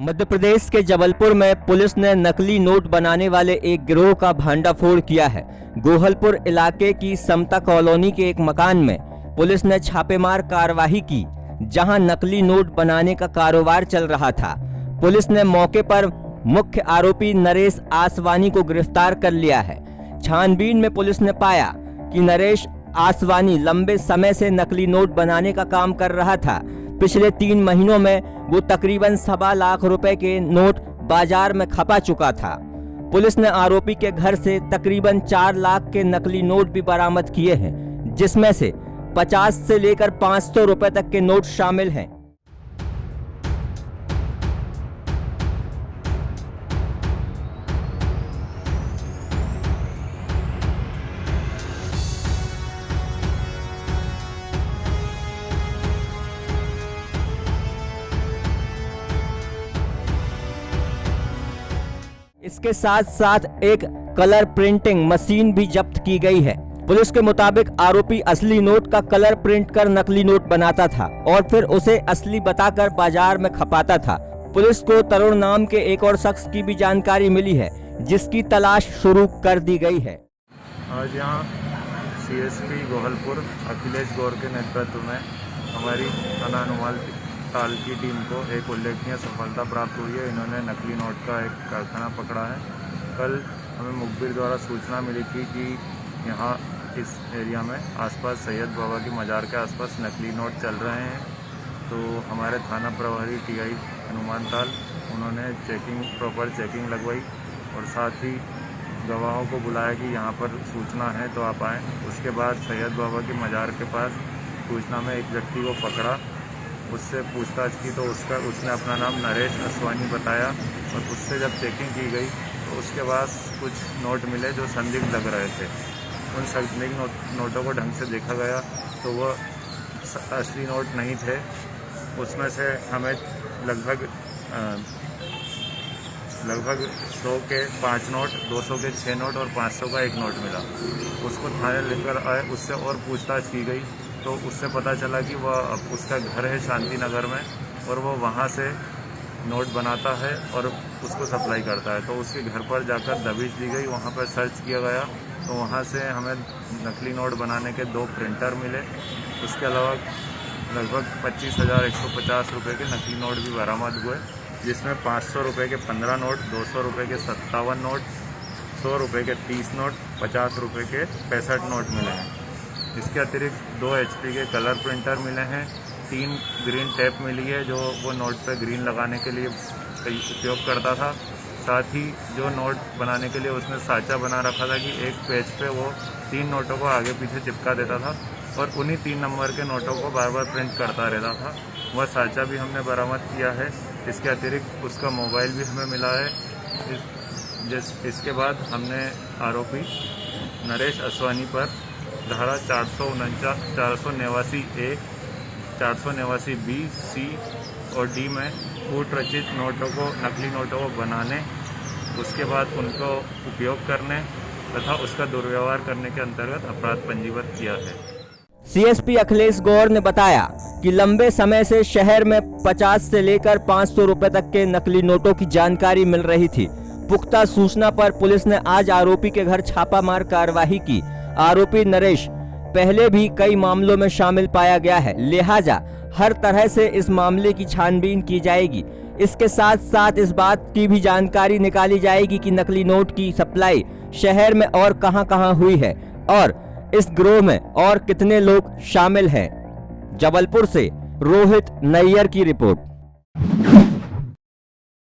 मध्य प्रदेश के जबलपुर में पुलिस ने नकली नोट बनाने वाले एक गिरोह का भंडाफोड़ किया है। गोहलपुर इलाके की समता कॉलोनी के एक मकान में पुलिस ने छापेमार कार्रवाई की, जहां नकली नोट बनाने का कारोबार चल रहा था। पुलिस ने मौके पर मुख्य आरोपी नरेश आसवानी को गिरफ्तार कर लिया है। छानबीन में पुलिस ने पाया कि नरेश आसवानी लंबे समय से नकली नोट बनाने का काम कर रहा था। पिछले 3 महीनों में वो तकरीबन 1.25 लाख रुपए के नोट बाजार में खपा चुका था। पुलिस ने आरोपी के घर से तकरीबन 4 लाख के नकली नोट भी बरामद किए हैं, जिसमें से 50 से लेकर 500 रुपए तक के नोट शामिल हैं। इसके साथ साथ एक कलर प्रिंटिंग मशीन भी जब्त की गई है। पुलिस के मुताबिक आरोपी असली नोट का कलर प्रिंट कर नकली नोट बनाता था और फिर उसे असली बताकर बाजार में खपाता था। पुलिस को तरुण नाम के एक और शख्स की भी जानकारी मिली है, जिसकी तलाश शुरू कर दी गई है। आज यहाँ CSP गोहलपुर अखिलेश गौर के नेतृत्व में हमारी थाना अनुमाल ताल की टीम को एक उल्लेखनीय सफलता प्राप्त हुई है। इन्होंने नकली नोट का एक कारखाना पकड़ा है। कल हमें मुखबिर द्वारा सूचना मिली थी कि यहाँ इस एरिया में आसपास सैयद बाबा की मज़ार के आसपास नकली नोट चल रहे हैं। तो हमारे थाना प्रभारी TI हनुमान ताल उन्होंने प्रॉपर चेकिंग लगवाई और साथ ही गवाहों को बुलाया कि यहाँ पर सूचना है तो आप आएँ। उसके बाद सैयद बाबा की मज़ार के पास सूचना में एक व्यक्ति को पकड़ा, उससे पूछताछ की तो उसने अपना नाम नरेश आसवानी बताया और उससे जब चेकिंग की गई तो उसके पास कुछ नोट मिले जो संदिग्ध लग रहे थे। उन संदिग्ध नोटों को ढंग से देखा गया तो वो असली नोट नहीं थे। उसमें से हमें लगभग 100 के 5 नोट, 200 के 6 नोट और 500 का 1 नोट मिला। उसको थाने लेकर आए, उससे और पूछताछ की गई तो उससे पता चला कि वह उसका घर है शांति नगर में और वो वहाँ से नोट बनाता है और उसको सप्लाई करता है। तो उसके घर पर जाकर दबिश दी गई, वहाँ पर सर्च किया गया तो वहाँ से हमें नकली नोट बनाने के 2 प्रिंटर मिले। उसके अलावा लगभग 25,150 रुपये के नकली नोट भी बरामद हुए, जिसमें 500 रुपये के 15 नोट, 200 रुपये के 57 नोट, 100 रुपये के 30 नोट, 50 रुपये के 65 नोट मिले हैं। इसके अतिरिक्त 2 HP के कलर प्रिंटर मिले हैं, 3 ग्रीन टेप मिली है जो वो नोट पे ग्रीन लगाने के लिए उपयोग करता था। साथ ही जो नोट बनाने के लिए उसने साँचा बना रखा था कि एक पेज पे वो 3 नोटों को आगे पीछे चिपका देता था और उन्हीं 3 नंबर के नोटों को बार बार प्रिंट करता रहता था। वह साँचा भी हमने बरामद किया है। इसके अतिरिक्त उसका मोबाइल भी हमें मिला है। इसके बाद हमने आरोपी नरेश आसवानी पर धारा 489A, 489B, C और D में कूट रचित नोटों को, नकली नोटों को बनाने, उसके बाद उनको उपयोग करने तथा उसका दुर्व्यवहार करने के अंतर्गत अपराध पंजीबद्ध किया है। CSP अखिलेश गौर ने बताया कि लंबे समय से शहर में 50 से लेकर 500 रुपए तक के नकली नोटों की जानकारी मिल रही थी। पुख्ता सूचना पर पुलिस ने आज आरोपी के घर छापामार कार्रवाई की। आरोपी नरेश पहले भी कई मामलों में शामिल पाया गया है, लिहाजा हर तरह से इस मामले की छानबीन की जाएगी। इसके साथ साथ इस बात की भी जानकारी निकाली जाएगी कि नकली नोट की सप्लाई शहर में और कहां-कहां हुई है और इस गिरोह में और कितने लोग शामिल हैं। जबलपुर से रोहित नैयर की रिपोर्ट।